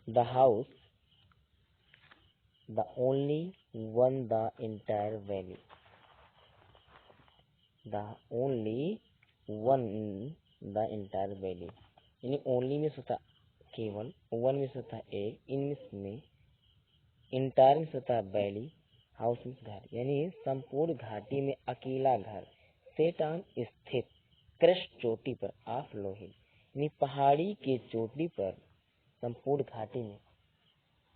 The house the only one the entire valley, the only one the entire valley. यानी only में होता केवल, one में होता एक, इन में इंटायर में होता वैली, हाउस में घर। यानी संपूर्ण घाटी में अकेला घर, सेट ऑन स्थित, क्रस्ट चोटी पर, ऑफ लोहिल। यानी पहाड़ी के चोटी पर, संपूर्ण घाटी में,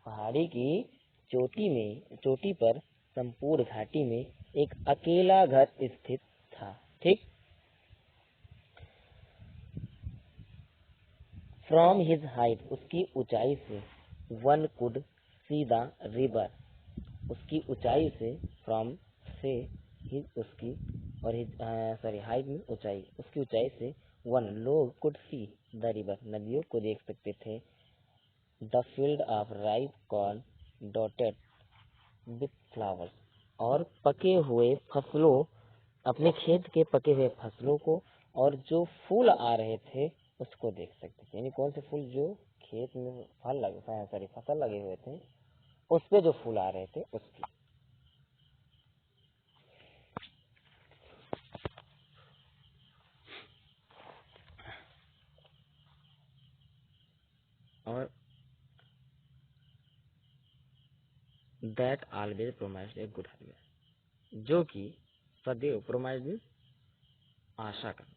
पहाड़ी की चोटी पर संपूर्ण घाटी में एक अकेला घर स्थित था। ठीक। फ्रॉम हिज हाइट, उसकी ऊंचाई से, one could see the river, उसकी ऊंचाई से, फ्रॉम से, हिज उसकी, और हिज हाइट में ऊंचाई, उसकी ऊंचाई से वन लोग कुड सी द रिवर, नदियों को देख सकते थे। The field of ripe corn dotted with flowers, और पके हुए फसलों, अपने खेत के पके हुए फसलों को और जो फूल आ रहे थे उसको देख सकते थे। यानी कौन से फूल, जो खेत में फसल लगे हुए थे उस पे जो फूल आ रहे थे उसकी। और that always promised a good harvest, जो कि सदैव, प्रोमाइज्ड आशा करना,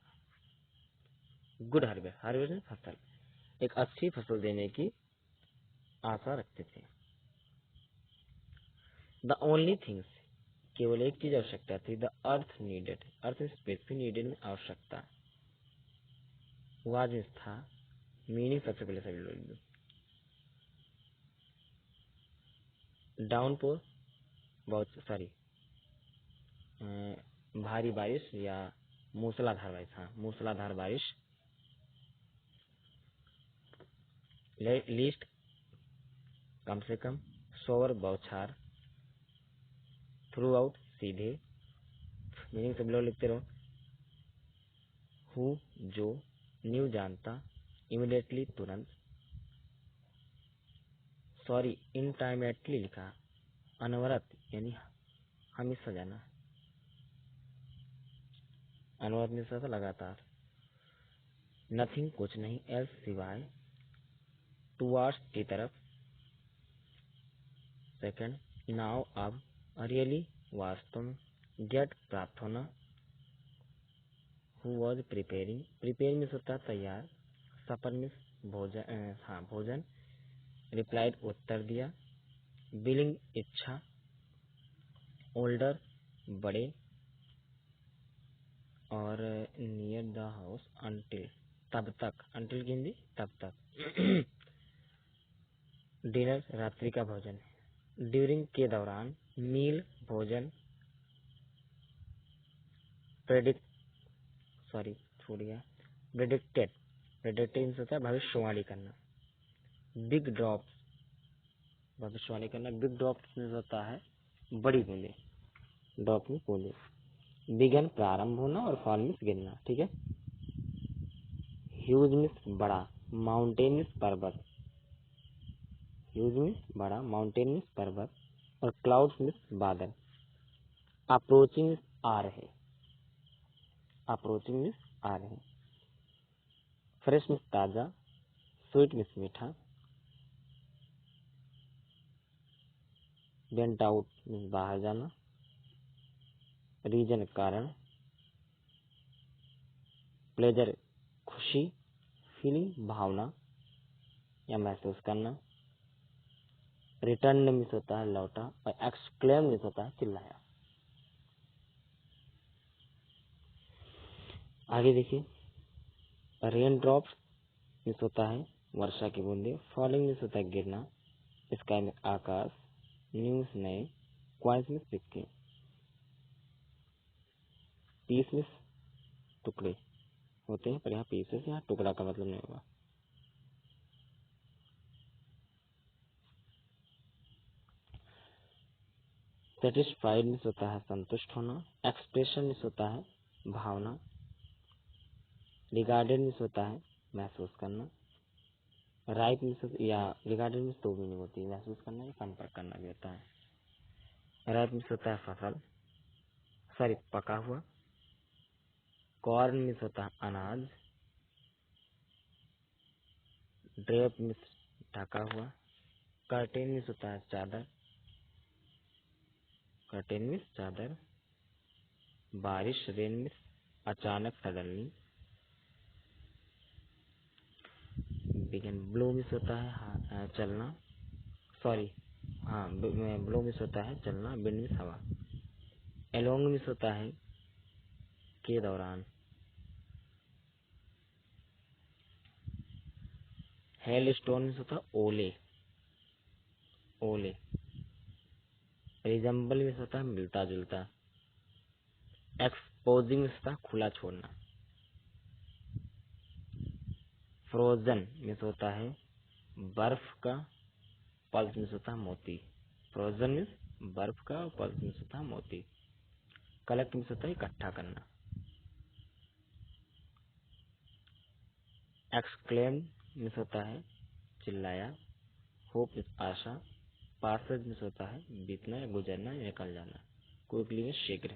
गुड हार्वेस्ट, हार्वेस्ट में फसल, एक अच्छी फसल देने की आशा रखते थे। द ओनली थिंग्स, केवल एक चीज आवश्यकता थी, the earth needed, earth specific needed में आवश्यकता, वाज था, मीनिंग सबसे पहले सभी लोग, डाउनपोर, बहुत सारी भारी बारिश या मूसलाधार बारिश, हाँ मूसलाधार बारिश। लीस्ट, कम से कम। शोवर, बौछार। थ्रू आउट, सीधे, मीनिंग सब लोग लिखते रहो। हु, जो। न्यू, जानता। इमीडिएटली, तुरंत। सॉरी, इनटाइमेटली लिखा, अनवरत यानी हमेशा जाना, अनवरत में से लगातार। नथिंग, कुछ नहीं। एल्स, सिवाय। टुवार्ड्स, की तरफ। सेकंड, नाउ, अब। रियली, वास्तव में। गेट, प्राप्त होना। हु वॉज प्रिपेयरिंग, प्रिपेयर में होता तैयार। सफर में भोजन, हाँ भोजन। रिप्लाइड, उत्तर दिया। बिलिंग, इच्छा। ओल्डर, बड़े। और नियर द हाउस, अंटिल, तब तक। अंटिल की हिंदी, तब तक। डिनर, रात्रि का भोजन। ड्यूरिंग, के दौरान। मील, भोजन। प्रेडिक्ट, सॉरी छूट गया। प्रेडिक्टेड, प्रेडिक्टेड होता है भविष्यवाणी करना। बिग ड्रॉप, भविष्यवाणी करना। बिग ड्रॉप में होता है बड़ी बूंदे, ड्रॉप में बूंदे। बिगन, प्रारंभ होना, और फॉल में गिरना। ठीक है। ह्यूज में बड़ा, माउंटेनियस, पर्वत। ह्यूज में बड़ा, माउंटेनियस, पर्वत। और क्लाउड्स में बादल। अप्रोचिंग, आ रहे, अप्रोचिंग में आ रहे। फ्रेश में ताजा। स्वीट में मीठा। वेंट आउट में बाहर जाना। रीजन, कारण। प्लेजर, खुशी। फीलिंग, भावना या महसूस करना। रिटर्न में होता है लौटा, और एक्सक्लेम में होता है चिल्लाया। आगे देखिए, रेन ड्रॉप्स में होता है वर्षा की बूंदे। फॉलिंग में होता है गिरना। स्काई में आकाश। न्यूज, नए। क्वाइंस में सिक्के। पीस में टुकड़े होते हैं, पर यहाँ पीसेस, यहाँ टुकड़ा का मतलब नहीं होगा। सेटिस्फाइड में होता है संतुष्ट होना। एक्सप्रेशन में होता है भावना। रिगार्डेड में होता है महसूस करना। राइप मीन्स या रिगार्डेड मीन्स दो मीनिंग होती है, महसूस करना या संपर्क करना भी होता है। राइप मीन्स होता है फसल, सॉरी पका हुआ। कॉर्न मीन्स होता है अनाज। ड्रेप मीन्स ढका हुआ। कर्टेन मीन्स होता है चादर, कर्टेन मीन्स चादर। बारिश रेन मीन्स अचानक सडनली। बिगिन ब्लो मीन्स होता है चलना, सॉरी हाँ ब्लो मीन्स होता है चलना। विंड मीन्स हवा। एलोंग मीन्स होता है के दौरान। हेल स्टोन मीन्स होता है ओले, ओले। रिजेंबल मीन्स होता है मिलता जुलता। एक्सपोजिंग मीन्स होता है खुला छोड़ना। फ्रोजन मीन्स होता है बर्फ का। पल्स मीन्स होता है मोती। फ्रोजन मीन्स बर्फ का, और पल्स मीन्स होता है मोती। कलेक्ट मीन्स होता है इकट्ठा करना। एक्सक्लेम मीन्स होता है चिल्लाया। होप मीन्स आशा। पासेज मीन्स होता है बीतना या गुजरना या निकल जाना। क्विकली मीन्स शीघ्र।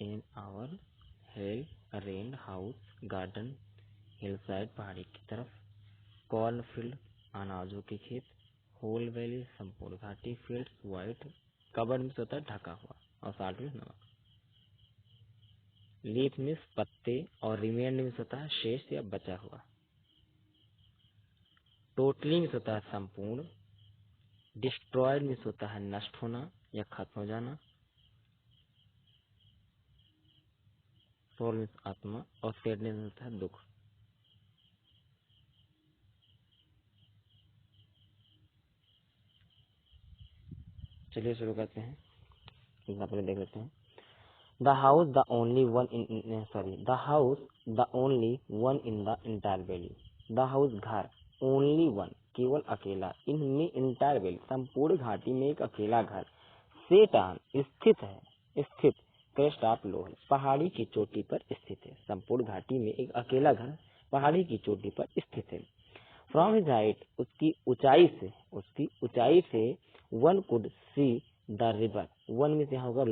In our hail rain house garden hillside पहाड़ी की तरफ। कॉर्न फील्ड अनाजों के खेत। होल वैली संपूर्ण घाटी। Fields white. कवर्ड मीन्स होता है ढका हुआ, और साल्ट मीन्स नमक। लीफ मीन्स पत्ते, और रिमेन मीन्स होता है शेष या बचा हुआ। टोटली मीन्स होता है संपूर्ण। डिस्ट्रॉयड मीन्स होता है नष्ट होना या खत्म हो जाना। सोल मीन्स आत्मा, और सैडनेस होता है दुख। चलिए शुरू करते हैं। यहाँ पर देख लेते हैं। The house, the only one the house, the only one in the entire valley. The house घर, only one केवल अकेला, in the entire valley संपूर्ण घाटी में एक अकेला घर। set on स्थित है, स्थित crest of low है पहाड़ी की चोटी पर स्थित है। संपूर्ण घाटी में एक अकेला घर पहाड़ी की चोटी पर स्थित है। From his height उसकी ऊंचाई से one could see the river. one में यहाँ होगा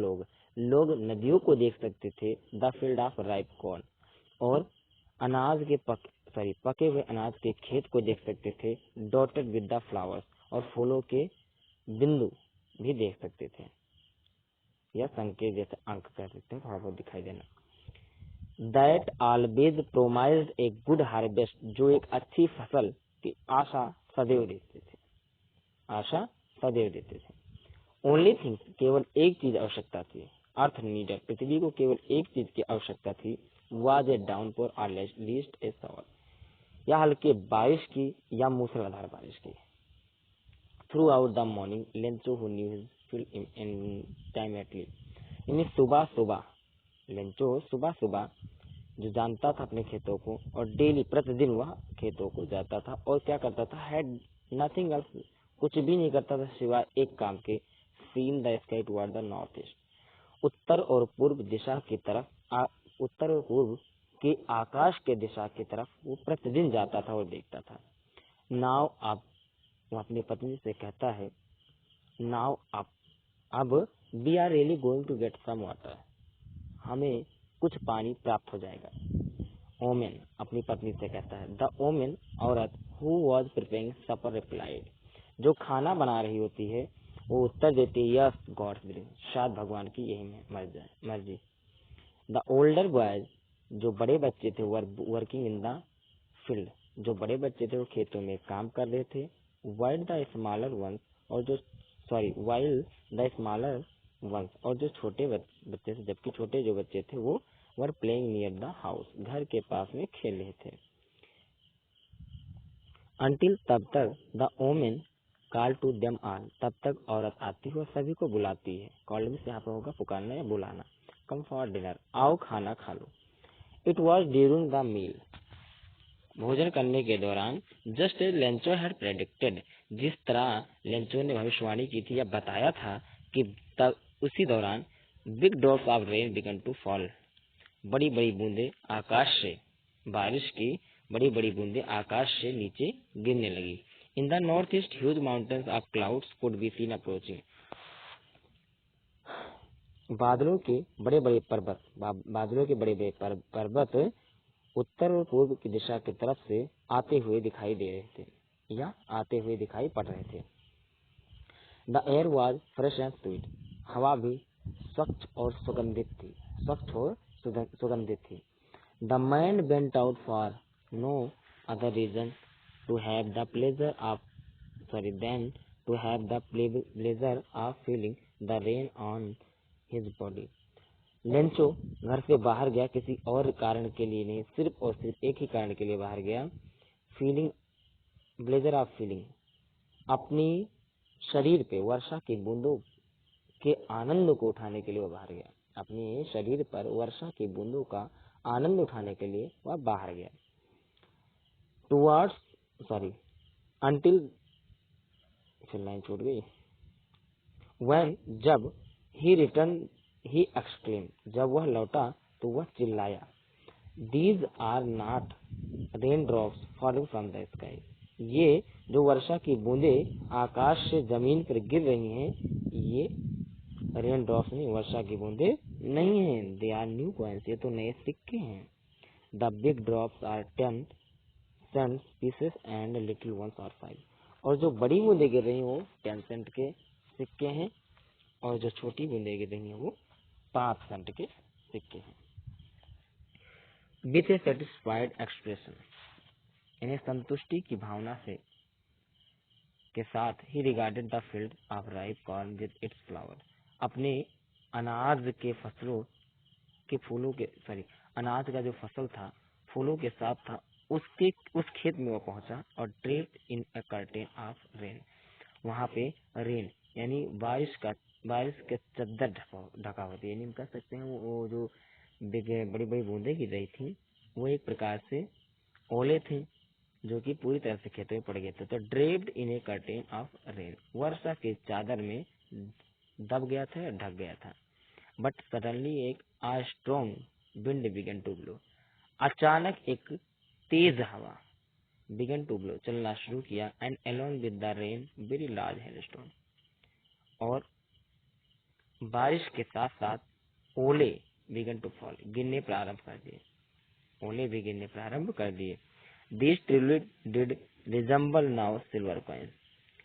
लोग नदियों को देख सकते थे। The field of ripe corn, और अनाज के पके हुए अनाज के खेत को देख सकते थे। डॉटेड विद द फ्लावर्स, और फूलों के बिंदु भी देख सकते थे, या संकेत जैसे अंक कह सकते हैं, थोड़ा बहुत दिखाई देना। That always promised a good harvest, जो एक अच्छी फसल की आशा सदैव देते थे। ओनली थिंग केवल एक चीज आवश्यकता थी। अर्थ नीडेड पृथ्वी को केवल एक चीज की आवश्यकता थी। Was a downpour or least a shower, या हल्के बारिश की या मूसलाधार बारिश की। Throughout the morning Lencho who knew his field intimately, यानी सुबह सुबह जो जानता था अपने खेतों को, और डेली प्रतिदिन वह खेतों को जाता था, और क्या करता था, हैड नथिंग एल्स कुछ भी नहीं करता था सिवाय एक काम के। Seen the sky toward the north east, उत्तर और पूर्व के आकाश के दिशा की तरफ वो प्रतिदिन जाता था और देखता था। नाउ अब वो अपनी पत्नी से कहता है, नाउ अब we are really going to get some water, हमें कुछ पानी प्राप्त हो जाएगा। ओमेन अपनी पत्नी से कहता है। द ओमेन औरत who was preparing supper replied, जो खाना बना रही होती है वो उत्तर देती है, यस गॉड्स विल, शायद भगवान की यही मर्जी। द ओल्डर बॉयज, जो बड़े बच्चे थे, वर्किंग इन द फील्ड, जो बड़े बच्चे थे वो खेतों में काम कर रहे थे। वाइल द स्मॉलर वंस, और जो छोटे बच्चे थे, जबकि छोटे जो बच्चे थे वो were playing near the house, घर के पास में खेल रहे थे। अंटिल तब तक the woman call to them all, तब तक औरत आती है और सभी को बुलाती है। कॉल में यहाँ पर होगा पुकारना या बुलाना। कम फॉर डिनर, आओ खाना खा लो। It was during the meal, भोजन करने के दौरान। Just as Lencho had predicted, जिस तरह लेंचो ने भविष्यवाणी की थी या बताया था कि तब उसी दौरान big drops of rain began to fall, बड़ी बड़ी बूंदें आकाश से, बारिश की बड़ी बड़ी बूंदें आकाश से नीचे गिरने लगी। In the north east huge mountains of clouds could be seen approaching. बादलों के बड़े बड़े पर्वत उत्तर और पूर्व की दिशा की तरफ से आते हुए दिखाई दे रहे थे या आते हुए दिखाई पड़ रहे थे। The air was fresh and sweet. हवा भी स्वच्छ और सुगंधित थी। The man went out for no other reason to have the pleasure of feeling the rain on his body. Lencho घर से बाहर गया किसी और कारण के लिए नहीं, सिर्फ और सिर्फ एक ही कारण के लिए बाहर गया, प्लेजर ऑफ फीलिंग, अपनी शरीर पे वर्षा की बूंदों के आनंद को उठाने के लिए वह बाहर गया। अपने शरीर पर वर्षा की बूंदों का आनंद उठाने के लिए वह बाहर गया। अंटिल लाइन छूट गई। When जब he returned he exclaimed, जब वह लौटा तो वह चिल्लाया, These are not raindrops falling from the sky। ये जो वर्षा की बूंदें आकाश से जमीन पर गिर रही हैं, ये रेन ड्रॉप्स नहीं, वर्षा की बूंदें नहीं हैं। They are new coins, ये तो नए सिक्के हैं। The big drops are 10 cent pieces and little ones are 5। और जो बड़ी बूंदें गिर रही हैं वो 10 सेंट के सिक्के हैं और जो छोटी बूंदें गिर रही हैं वो 5 सेंट के सिक्के हैं। विथ ए सेटिस्फाइड एक्सप्रेशन, इन्हें संतुष्टि की भावना से के साथ ही regarded the field of ripe corn with its flower. अपने अनाज के फसलों के फूलों के अनाज का जो फसल था फूलों के साथ था, उस खेत में वो पहुंचा और draped in a curtain of rain, वहां पे रेन यानी बारिश के चद्दर ढका होती है, यानी कह सकते हैं वो जो बड़ी बड़ी बूंदें गिर रही थी वो एक प्रकार से ओले थे जो कि पूरी तरह से खेतों में पड़ गए थे। तो draped in a curtain of rain, वर्षा के चादर में दब गया था या ढक गया था। बट सडनली एक strong wind began to blow, अचानक एक तेज हवा बिगन टू ब्लो चलना शुरू किया, and along with the rain very large hailstone, और बारिश के साथ साथ ओले बिगन टू फॉल, गिरने प्रारंभ कर दिए, ओले भी गिरने प्रारंभ कर दिए। This truly did resemble now silver coins,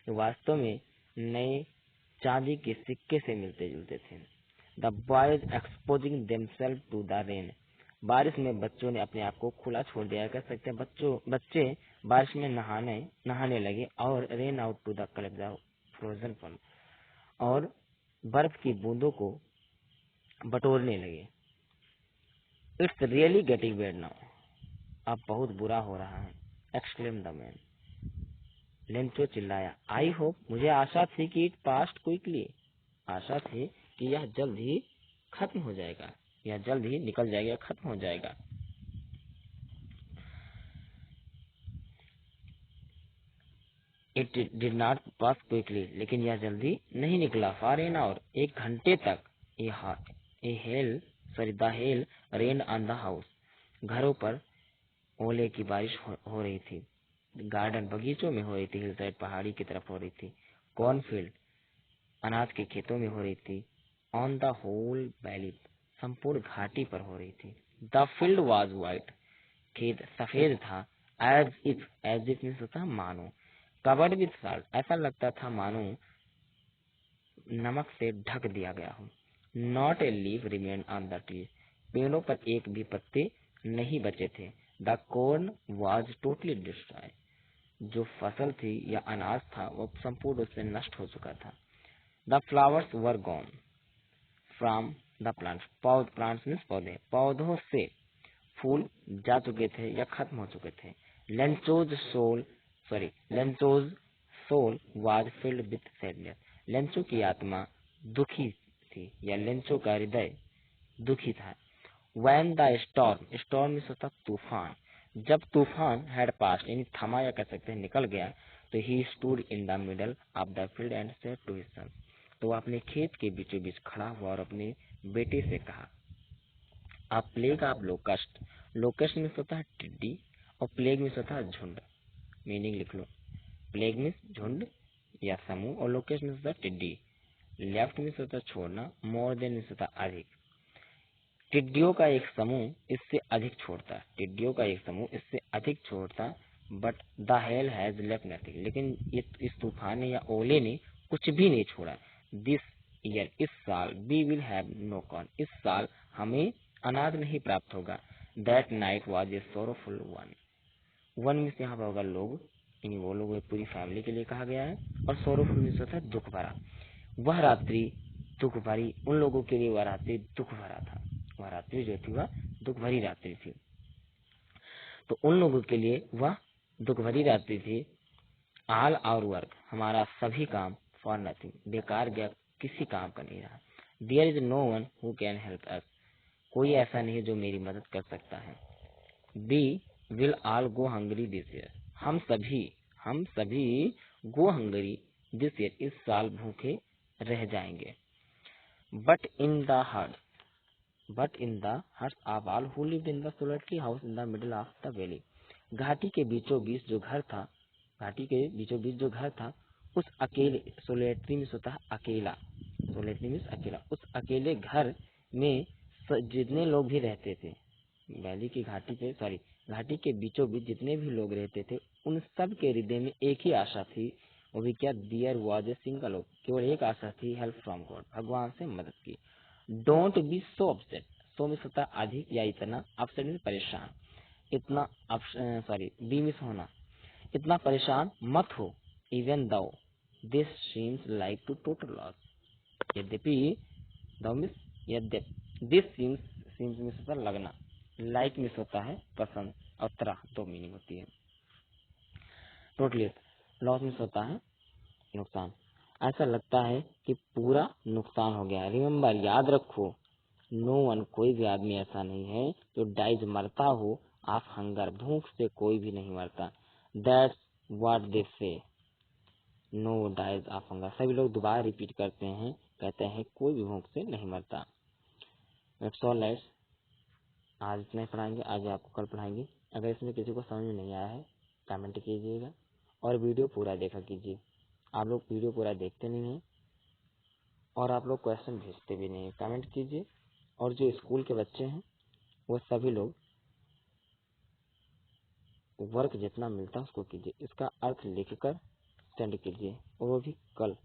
वास्तव में नए चांदी के सिक्के से मिलते जुलते थे। The boys exposing themselves to the rain, बारिश में बच्चों ने अपने आप को खुला छोड़ दिया, कह सकते हैं बच्चे बारिश में नहाने लगे, और ran out to the collect the frozen fall, और बर्फ की बूंदों को बटोरने लगे। It's really getting bad now, अब बहुत बुरा हो रहा है। एक्सक्लेम द मैन, लेंचो चिल्लाया। आई होप, मुझे आशा थी कि इट पास्ट क्विकली, आशा थी कि यह जल्द ही खत्म हो जाएगा, यह जल्द ही निकल जाएगा, खत्म हो जाएगा। It did not pass quickly, लेकिन यह जल्दी नहीं निकला। फॉर एन आवर, एक घंटे तक the hell rain on the house, घरों पर ओले की बारिश हो रही थी। गार्डन, बगीचों में हो रही थी। हिल साइड, पहाड़ी की तरफ हो रही थी। कॉर्नफील्ड, अनाज के खेतों में हो रही थी। ऑन द होल वैली, संपूर्ण घाटी पर हो रही थी। द फील्ड वॉज वाइट, खेत सफेद था। एज इफ मीन्स होता है मानो। कवर्ड विथ साल्ट, ऐसा लगता था मानो नमक से ढक दिया गया हो। Not a leaf remain on the tree, पेड़ों पर एक भी पत्ते नहीं बचे थे। The corn was totally destroy, जो फसल थी या अनाज था वो संपूर्ण रूप से नष्ट हो चुका था। The flowers were gone from the plants, plants means पौधे, पौधों से फूल जा चुके थे या खत्म हो चुके थे। Lencho's soul was filled with sadness, Lencho की आत्मा दुखी थी या लेंचो का हृदय दुखी था। When the storm मीन्स होता तूफान, जब तूफान हैड पास्ट यानी थमा या कह सकते हैं निकल गया, तो he stood in the middle of the field and said to his son, तो वह अपने खेत के बीचों बीच खड़ा हुआ और अपने बेटे से कहा, अ प्लेग ऑफ लोकस्ट, लोकस्ट में होता है टिड्डी और प्लेग में होता है झुंड। मीनिंग लिख लो, प्लेग में झुंड या समूह और लोकस्ट में होता है टिड्डी। लेफ्ट में होता है छोड़ना, मोर देन में होता है अधिक। टिड्डियों का एक समूह इससे अधिक छोड़ता, टिड्डियों का एक समूह इससे अधिक छोड़ता। But the hell has left nothing, लेकिन इस तूफान ने या ओले ने कुछ भी नहीं छोड़ा। दिस ईयर, इस साल, we will have no corn, इस साल हमें अनाज नहीं प्राप्त होगा। That night was a sorrowful one, one में यहाँ पर होगा लोग, यानी वो लोग पूरी फैमिली के लिए कहा गया है। और सोरोफुल में होता है दुख भरा। वह रात्रि दुख भरी, उन लोगों के लिए वह रात्रि दुख भरा था। वह रात्रि जो थी वह दुख भरी रात्रि थी, तो उन लोगों के लिए वह दुख भरी रात्रि थी। ऑल आवर वर्क, हमारा सभी काम, फॉर नथिंग, बेकार गया, किसी काम का नहीं रहा। There is no one who can help us, कोई ऐसा नहीं जो मेरी मदद कर सकता है। We will all go hungry this year, हम सभी गो हंगरी दिस ईयर, इस साल भूखे रह जाएंगे। But in the hearts of all who lived in the solitary house in the middle of the valley, घाटी के बीचों बीच जो घर था, उस अकेले, सोलेटरी में होता है अकेला, सोलेटरी में अकेला, उस अकेले घर में जितने लोग भी रहते थे, वैली की घाटी के बीचों बीच जितने भी लोग रहते थे, उन सब के हृदय में एक ही आशा थी। वो भी क्या? There was a single hope, केवल एक आशा थी, हेल्प फ्रॉम गॉड, भगवान से मदद की। डोंट बी सो अपसेट, सो में होता अधिक या इतना, अपसेट में परेशान, इतना बी मिस होना, इतना परेशान मत हो। Even though this seems like to total loss, यद्यपि दो मिस यद्यपि दिस सीम्स मिस होता लगना, लाइक मिस होता है पसंद, और तरह दो मीनिंग होती है। टोटली लॉस मिस होता है नुकसान, ऐसा लगता है कि पूरा नुकसान हो गया। रिमेम्बर, याद रखो, नो वन, कोई भी आदमी ऐसा नहीं है जो डाइज मरता हो ऑफ हंगर, भूख से कोई भी नहीं मरता। दैट्स व्हाट दे से, नो डाइज ऑफ हंगर, सभी लोग दोबारा रिपीट करते हैं, कहते हैं कोई भी भूख से नहीं मरता। दैट्स ऑल लाइट्स, आज इतना ही पढ़ाएंगे, आज आपको कल पढ़ाएंगे। अगर इसमें किसी को समझ में नहीं आया है कमेंट कीजिएगा और वीडियो पूरा देखा कीजिए। आप लोग वीडियो पूरा देखते नहीं हैं और आप लोग क्वेश्चन भेजते भी नहीं हैं, कमेंट कीजिए। और जो स्कूल के बच्चे हैं वो सभी लोग वर्क जितना मिलता है उसको कीजिए, इसका अर्थ लिखकर सेंड कीजिए, और वो भी कल।